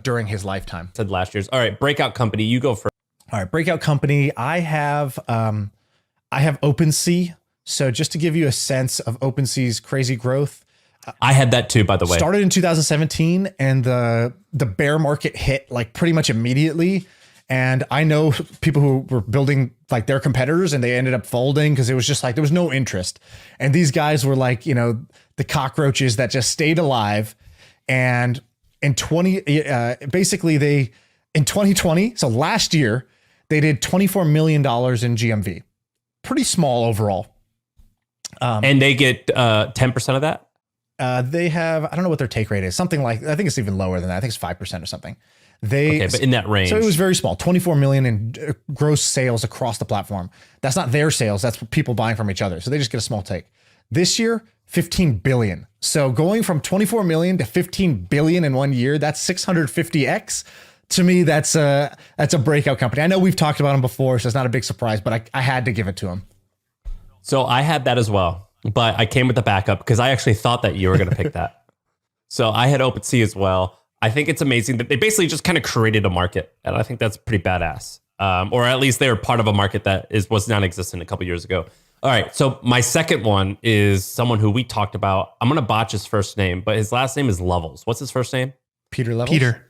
during his lifetime. Said last year's. All right, breakout company. You go first. All right, breakout company. I have OpenSea. So just to give you a sense of OpenSea's crazy growth, I had that too, by the way. started in 2017, and the bear market hit like pretty much immediately. And I know people who were building like their competitors, and they ended up folding because it was just like there was no interest. And these guys were like, you know, the cockroaches that just stayed alive. And in 2020, so last year, they did $24 million in GMV. Pretty small overall. And they get 10% of that? They have, I don't know what their take rate is. Something like, I think it's even lower than that. I think it's 5% or something. Okay, but in that range. So it was very small, 24 million in gross sales across the platform. That's not their sales. That's people buying from each other. So they just get a small take. This year, 15 billion. So going from 24 million to 15 billion in 1 year, that's 650x. To me, that's a breakout company. I know we've talked about them before, so it's not a big surprise, but I had to give it to him. So I had that as well, but I came with the backup because I actually thought that you were going to pick that. So I had OpenSea as well. I think it's amazing that they basically just kind of created a market, and I think that's pretty badass. Or at least they were part of a market that was non-existent a couple years ago. All right, so my second one is someone who we talked about. I'm going to botch his first name, but his last name is Levels. What's his first name? Peter Levels? Peter.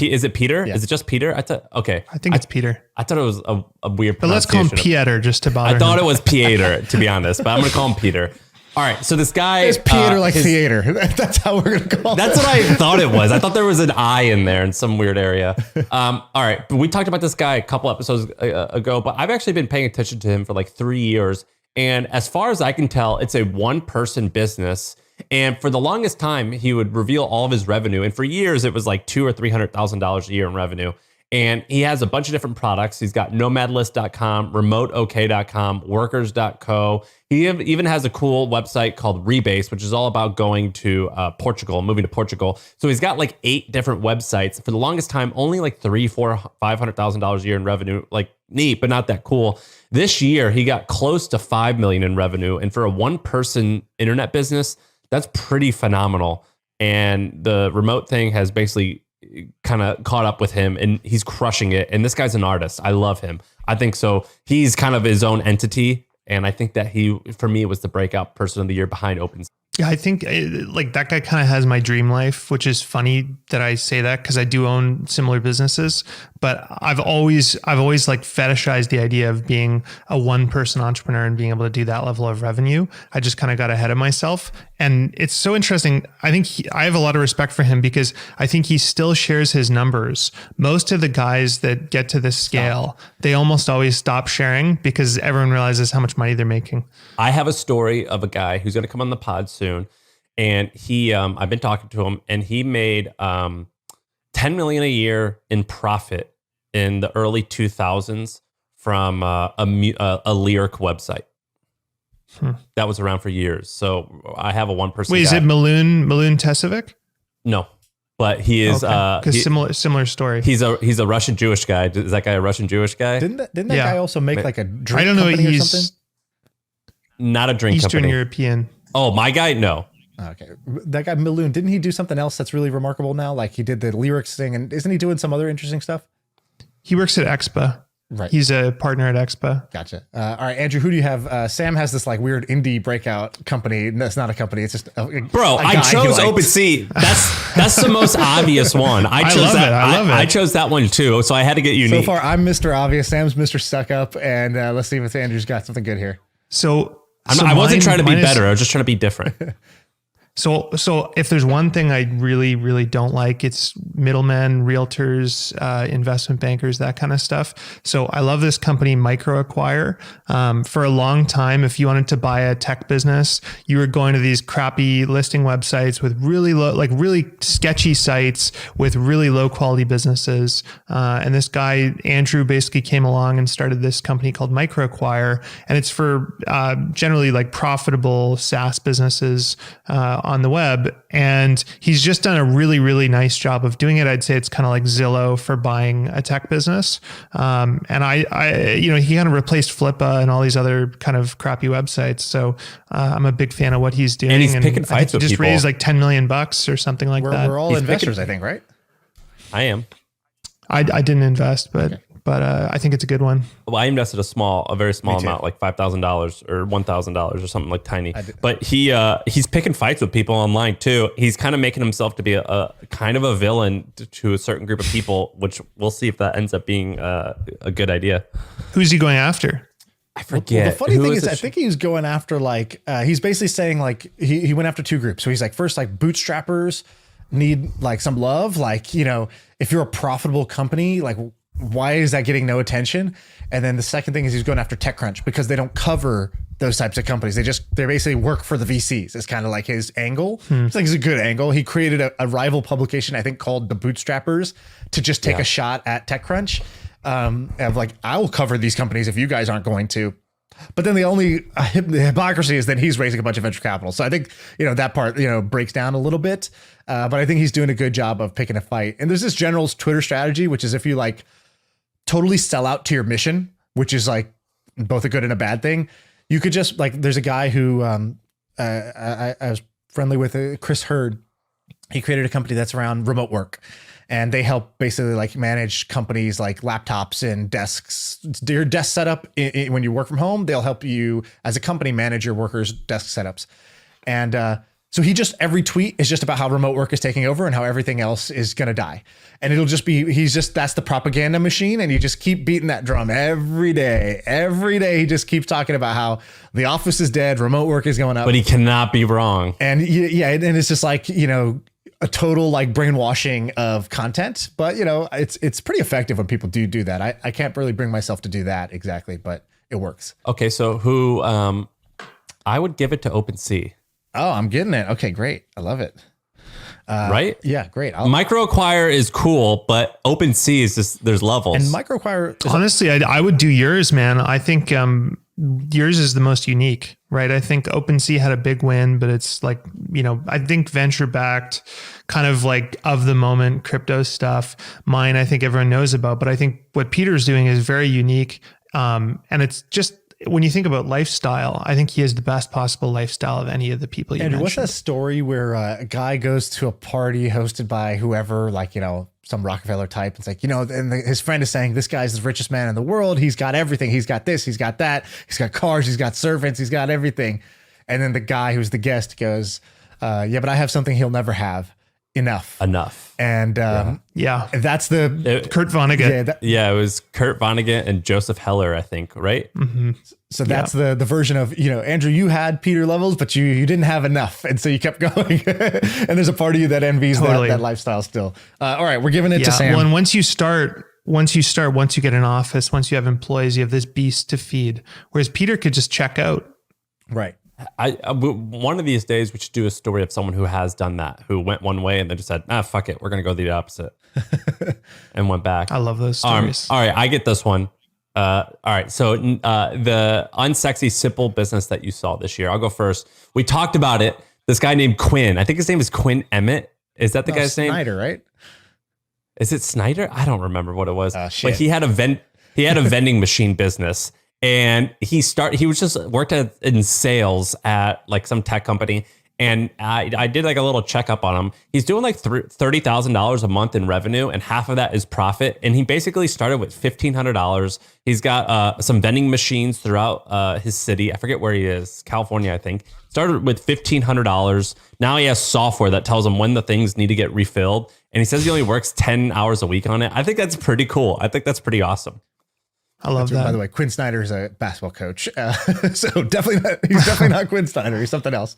Is it Peter? Yeah. Is it just Peter? Okay. I think it's Peter. I thought it was a weird But let's call him pronunciation. Pieter just to bother I thought him. it was Pieter, to be honest, but I'm going to call him Peter. All right, so this guy... It's Peter like theater. That's how we're going to call it. That's what I thought it was. I thought there was an I in there in some weird area. All right, but we talked about this guy a couple episodes ago, but I've actually been paying attention to him for like 3 years. And as far as I can tell, it's a one-person business. And for the longest time, he would reveal all of his revenue. And for years, it was like $200,000 or $300,000 a year in revenue. And he has a bunch of different products. He's got nomadlist.com, remoteok.com, workers.co. He even has a cool website called Rebase, which is all about going to Portugal, moving to Portugal. So he's got like 8 different websites. For the longest time, only like $300,000, $400,000, $500,000 a year in revenue. Like neat, but not that cool. This year, he got close to $5 million in revenue. And for a one-person internet business, that's pretty phenomenal. And the remote thing has basically kind of caught up with him, and he's crushing it. And this guy's an artist. I love him. I think so. He's kind of his own entity. And I think that he, for me, was the breakout person of the year behind OpenSea. Yeah, I think like that guy kind of has my dream life, which is funny that I say that because I do own similar businesses. But I've always like fetishized the idea of being a one-person entrepreneur and being able to do that level of revenue. I just kind of got ahead of myself. And it's so interesting. I think I have a lot of respect for him because I think he still shares his numbers. Most of the guys that get to this scale, they almost always stop sharing because everyone realizes how much money they're making. I have a story of a guy who's going to come on the pod soon. And he, I've been talking to him, and he made 10 million a year in profit in the early 2000s from a lyric website. That was around for years. So I have a one-person. Wait, is it Maloon Tesovic? No, but he is. Because similar story. He's a Russian Jewish guy. Is that guy a Russian Jewish guy? Didn't that guy also make like a drink I don't know. company or He's something? Not a drink Eastern company. European. Oh, my guy? No. Okay. That guy Maloon, didn't he do something else that's really remarkable now? Like he did the lyrics thing, and isn't he doing some other interesting stuff? He works at Expa. Right. He's a partner at Expa. Gotcha. All right, Andrew, who do you have? Sam has this like weird indie breakout company. That's not a company. It's just Bro, I chose OpenSea. That's the most obvious one. I chose that. I love it. I chose that one too. So I had to get unique. So far, I'm Mr. Obvious. Sam's Mr. Suck Up, and let's see if Andrew's got something good here. So I wasn't trying to be better. I was just trying to be different. So if there's one thing I really, really don't like, it's middlemen, realtors, investment bankers, that kind of stuff. So I love this company, MicroAcquire. For a long time, if you wanted to buy a tech business, you were going to these crappy listing websites with really low, like really sketchy sites with really low quality businesses. And this guy, Andrew, basically came along and started this company called MicroAcquire. And it's for generally like profitable SaaS businesses on the web. And he's just done a really, really nice job of doing it. I'd say it's kind of like Zillow for buying a tech business. And I he kind of replaced Flippa and all these other kind of crappy websites. So I'm a big fan of what he's doing. And he's picking fights with just people. raised like $10 million or something like that. We're all investors, I think, right? I am. I didn't invest, but I think it's a good one. Well, I invested a very small amount, like $5,000 or $1,000 or something like tiny. But he's picking fights with people online too. He's kind of making himself to be a kind of a villain to a certain group of people, which we'll see if that ends up being a good idea. Who's he going after? I forget. Well, the funny thing is, I think he's going after like he's basically saying like he went after two groups. So he's like, first, like bootstrappers need like some love, like, you know, if you're a profitable company, like why is that getting no attention? And then the second thing is he's going after TechCrunch because they don't cover those types of companies. They basically work for the VCs. It's kind of like his angle. It's like it's a good angle. He created a rival publication, I think, called the Bootstrappers to just take a shot at TechCrunch. Of like, I will cover these companies if you guys aren't going to. But then the hypocrisy is that he's raising a bunch of venture capital. So I think, you know, that part, you know, breaks down a little bit. But I think he's doing a good job of picking a fight. And there's this general Twitter strategy, which is if you like totally sell out to your mission, which is like both a good and a bad thing. You could just like, there's a guy who I was friendly with, Chris Hurd. He created a company that's around remote work. And they help basically like manage companies like laptops and desks. Your desk setup when you work from home, they'll help you as a company manage your workers' desk setups. And so every tweet is just about how remote work is taking over and how everything else is going to die. And it'll just be, that's the propaganda machine. And you just keep beating that drum every day. Every day he just keeps talking about how the office is dead, remote work is going up. But he cannot be wrong. And and it's just like, you know, a total like brainwashing of content, but you know, it's pretty effective when people do that. I can't really bring myself to do that exactly, but it works. Okay. So I would give it to OpenSea. Oh, I'm getting it. Okay, great. I love it. Right? Yeah, great. MicroAcquire is cool, but OpenSea is just, there's levels. And MicroAcquire. Honestly, I would do yours, man. I think yours is the most unique, right? I think OpenSea had a big win, but it's like, you know, I think venture backed, kind of like of the moment crypto stuff. Mine, I think everyone knows about, but I think what Peter's doing is very unique. And it's just, when you think about lifestyle, I think he has the best possible lifestyle of any of the people you Andrew, mentioned. what's that story where a guy goes to a party hosted by whoever, like, you know, some Rockefeller type? It's like, you know, and his friend is saying, this guy's the richest man in the world. He's got everything. He's got this, he's got that. He's got cars, he's got servants, he's got everything. And then the guy who's the guest goes, yeah, but I have something he'll never have. Enough. And that's Kurt Vonnegut. It was Kurt Vonnegut and Joseph Heller, I think, right? Mm-hmm. So that's the version of, you know, Andrew, you had Peter levels, but you didn't have enough. And so you kept going. And there's a part of you that envies that lifestyle still. All right, we're giving it to Sam. Well, and once you get an office, once you have employees, you have this beast to feed. Whereas Peter could just check out. Right. One of these days we should do a story of someone who has done that, who went one way and then just said, fuck it, we're going to go the opposite and went back. I love those stories. All right, I get this one. All right, so the unsexy, simple business that you saw this year. I'll go first. We talked about it. This guy named Quinn. I think his name is Quinn Emmett. Is that the guy's name? Snyder, right? Is it Snyder? I don't remember what it was. Shit. But he had a vending machine business. And he was just worked in sales at like some tech company. And I did like a little checkup on him. He's doing like $30,000 a month in revenue, and half of that is profit. And he basically started with $1,500. He's got some vending machines throughout his city. I forget where he is, California, I think. Started with $1,500. Now he has software that tells him when the things need to get refilled. And he says he only works 10 hours a week on it. I think that's pretty cool. I think that's pretty awesome. I love that. By the way, Quinn Snyder is a basketball coach. So he's definitely not Quinn Snyder. He's something else.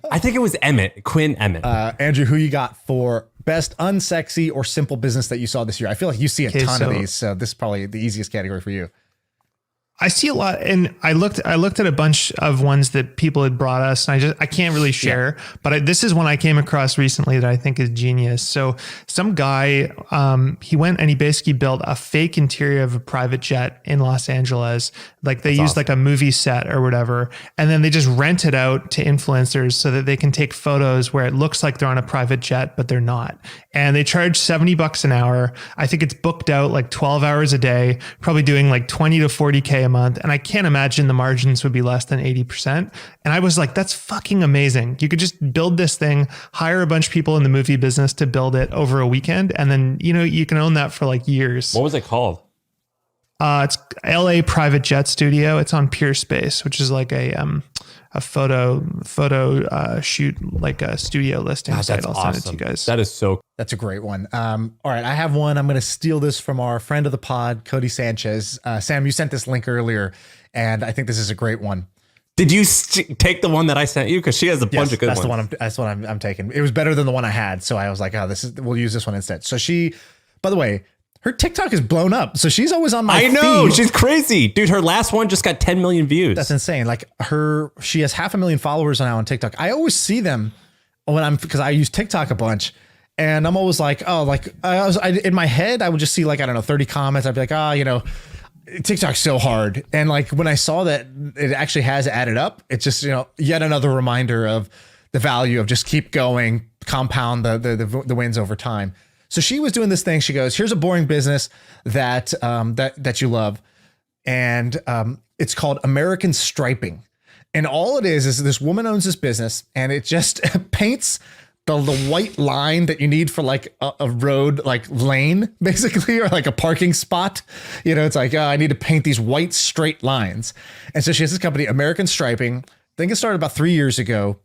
I think it was Quinn Emmett. Andrew, who you got for best unsexy or simple business that you saw this year? I feel like you see a ton of these. So this is probably the easiest category for you. I see a lot, and I looked at a bunch of ones that people had brought us, and I can't really share, but this is one I came across recently that I think is genius. So some guy, he went and he basically built a fake interior of a private jet in Los Angeles. Like they used like a movie set or whatever, and then they just rent it out to influencers so that they can take photos where it looks like they're on a private jet, but they're not. And they charge $70 an hour. I think it's booked out like 12 hours a day, probably doing like 20 to 40K a month. And I can't imagine the margins would be less than 80%. And I was like, that's fucking amazing. You could just build this thing, hire a bunch of people in the movie business to build it over a weekend. And then, you can own that for like years. What was it called? It's LA Private Jet Studio. It's on Peer Space, which is like a photo shoot, like a studio listing site. I'll send it to you guys. That is so. That's a great one. All right, I have one. I'm going to steal this from our friend of the pod, Cody Sanchez. Sam, you sent this link earlier, and I think this is a great one. Did you take the one that I sent you? Because she has a bunch of good ones. That's what I'm taking. It was better than the one I had, so I was like, we'll use this one instead. So she, by the way, her TikTok is blown up. So she's always on my feed. I know. She's crazy. Dude, her last one just got 10 million views. That's insane. Like she has 500,000 followers now on TikTok. I always see them because I use TikTok a bunch. And I'm always like, in my head, I would just see like, I don't know, 30 comments. I'd be like, TikTok's so hard. And like when I saw that it actually has added up, it's just, yet another reminder of the value of just keep going, compound the wins over time. So she was doing this thing. She goes, here's a boring business that you love. And it's called American Striping. And all it is this woman owns this business and it just paints the white line that you need for like a road, like lane basically, or like a parking spot. It's like, I need to paint these white straight lines. And so she has this company, American Striping. I think it started about 3 years ago.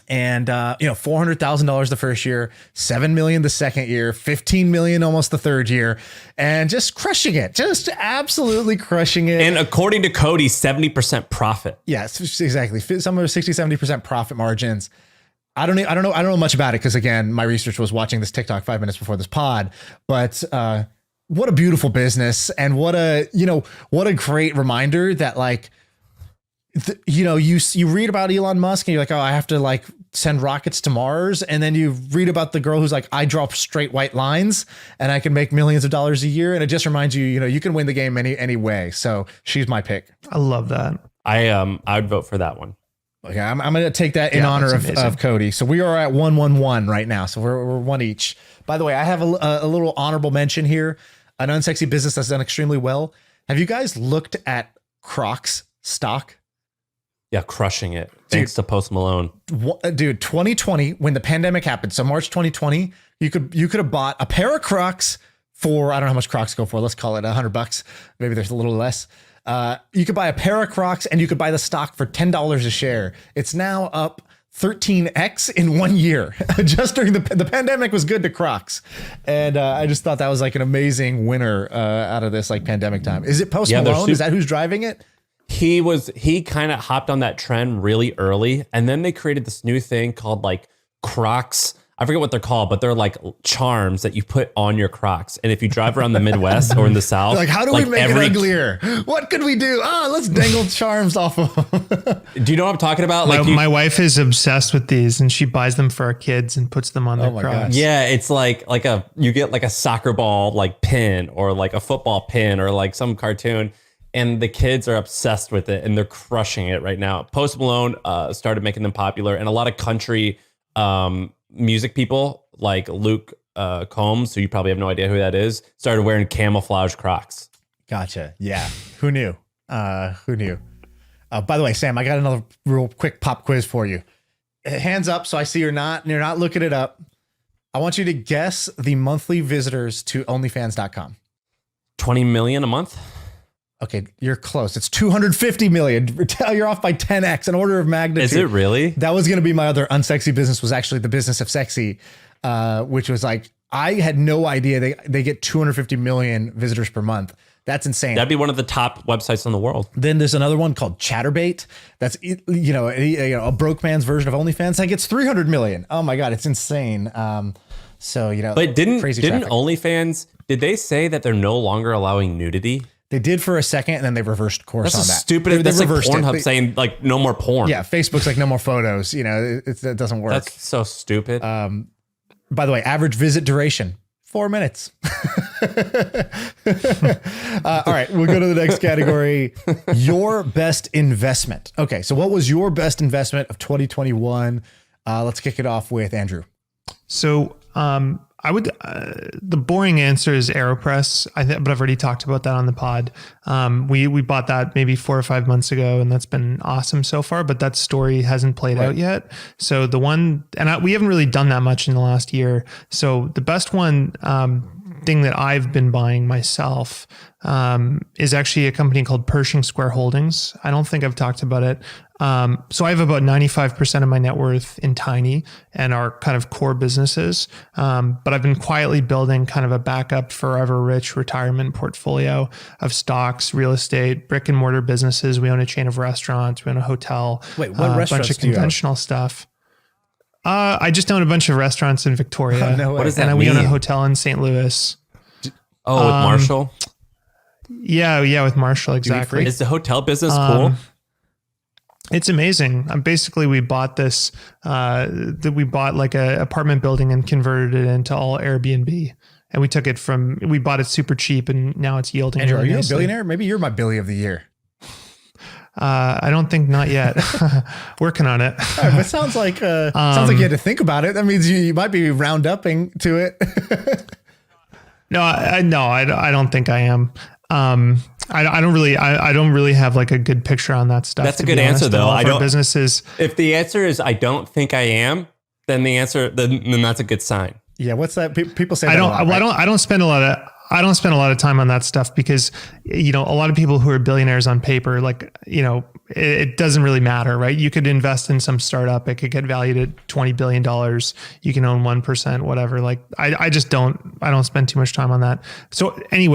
And, $400,000 the first year, 7 million the second year, 15 million almost the third year, and just crushing it, just absolutely crushing it. And according to Cody, 70% profit. Yes, exactly. Some are 60, 70% profit margins. I don't know much about it because again, my research was watching this TikTok 5 minutes before this pod, but, what a beautiful business and what a great reminder that like, you read about Elon Musk and you're like, oh, I have to like send rockets to Mars. And then you read about the girl who's like, I draw straight white lines and I can make millions of dollars a year. And it just reminds you, you can win the game any way. So she's my pick. I love that. I'd vote for that one. Okay. I'm going to take that in honor of Cody. So we are at 1-1-1 right now. So we're one each. By the way, I have a little honorable mention here. An unsexy business that's done extremely well. Have you guys looked at Crocs stock? Yeah, crushing it. Thanks to Post Malone. Dude, 2020, when the pandemic happened, so March 2020, you could have bought a pair of Crocs for, I don't know how much Crocs go for. Let's call it $100. Maybe there's a little less. You could buy a pair of Crocs and you could buy the stock for $10 a share. It's now up 13x in 1 year. Just during the pandemic was good to Crocs. And I just thought that was like an amazing winner out of this like pandemic time. Is it Post Malone? Is that who's driving it? He kind of hopped on that trend really early, and then they created this new thing called like Crocs. I forget what they're called, but they're like charms that you put on your Crocs. And if you drive around the Midwest or in the South, like how do we make it uglier? What could we do? Let's dangle charms off of them. Do you know what I'm talking about? My wife is obsessed with these, and she buys them for our kids and puts them on their Crocs. Yeah, it's like you get like a soccer ball like pin or like a football pin or like some cartoon. And the kids are obsessed with it and they're crushing it right now. Post Malone started making them popular, and a lot of country music people like Luke Combs, who you probably have no idea who that is, started wearing camouflage Crocs. Gotcha. Yeah. Who knew? By the way, Sam, I got another real quick pop quiz for you. Hands up. So I see you're not looking it up. I want you to guess the monthly visitors to onlyfans.com. 20 million a month. Okay, you're close. It's 250 million. You're off by 10x, an order of magnitude. Is it really? That was going to be my other unsexy business, was actually the business of sexy, which was like, I had no idea they get 250 million visitors per month. That's insane. That'd be one of the top websites in the world. Then there's another one called Chatterbait. That's, a broke man's version of OnlyFans. That gets 300 million. Oh my God, it's insane. But didn't OnlyFans, did they say that they're no longer allowing nudity? They did for a second, and then they reversed course on that. That's stupid. That's like Pornhub saying like no more porn. Yeah, Facebook's like no more photos. It doesn't work. That's so stupid. By the way, average visit duration 4 minutes. All right, we'll go to the next category. Your best investment. Okay, so what was your best investment of 2021? Let's kick it off with Andrew. So I would, the boring answer is AeroPress. But I've already talked about that on the pod. We bought that maybe 4 or 5 months ago, and that's been awesome so far. But that story hasn't played out yet. So the one, we haven't really done that much in the last year. So the best one thing that I've been buying myself is actually a company called Pershing Square Holdings. I don't think I've talked about it. So I have about 95% of my net worth in Tiny and our kind of core businesses. But I've been quietly building kind of a backup forever rich retirement portfolio of stocks, real estate, brick and mortar businesses. We own a chain of restaurants. We own a hotel. Wait, what restaurants a bunch of do you own? conventional stuff. I just own a bunch of restaurants in Victoria. No way. What does that and mean? we own a hotel in St. Louis. Oh, with Marshall? Yeah, with Marshall, exactly. Is the hotel business cool? It's amazing. Basically, we bought this. We bought like a apartment building and converted it into all Airbnb. And we took it we bought it super cheap, and now it's yielding. Andrew, really are you nicely. a billionaire? Maybe you're my Billy of the year. I don't think not yet. Working on it. All right, but sounds like you had to think about it. That means you might be round upping to it. No, I don't think I am. I don't really have like a good picture on that stuff. That's a good answer, though. I don't. Businesses. If the answer is I don't think I am, then then that's a good sign. Yeah, what's that? People say I that don't. a lot, right? I don't spend a lot of time on that stuff because, a lot of people who are billionaires on paper, like, it doesn't really matter, right? You could invest in some startup. It could get valued at $20 billion. You can own 1%, whatever. Like I don't spend too much time on that. So anyway.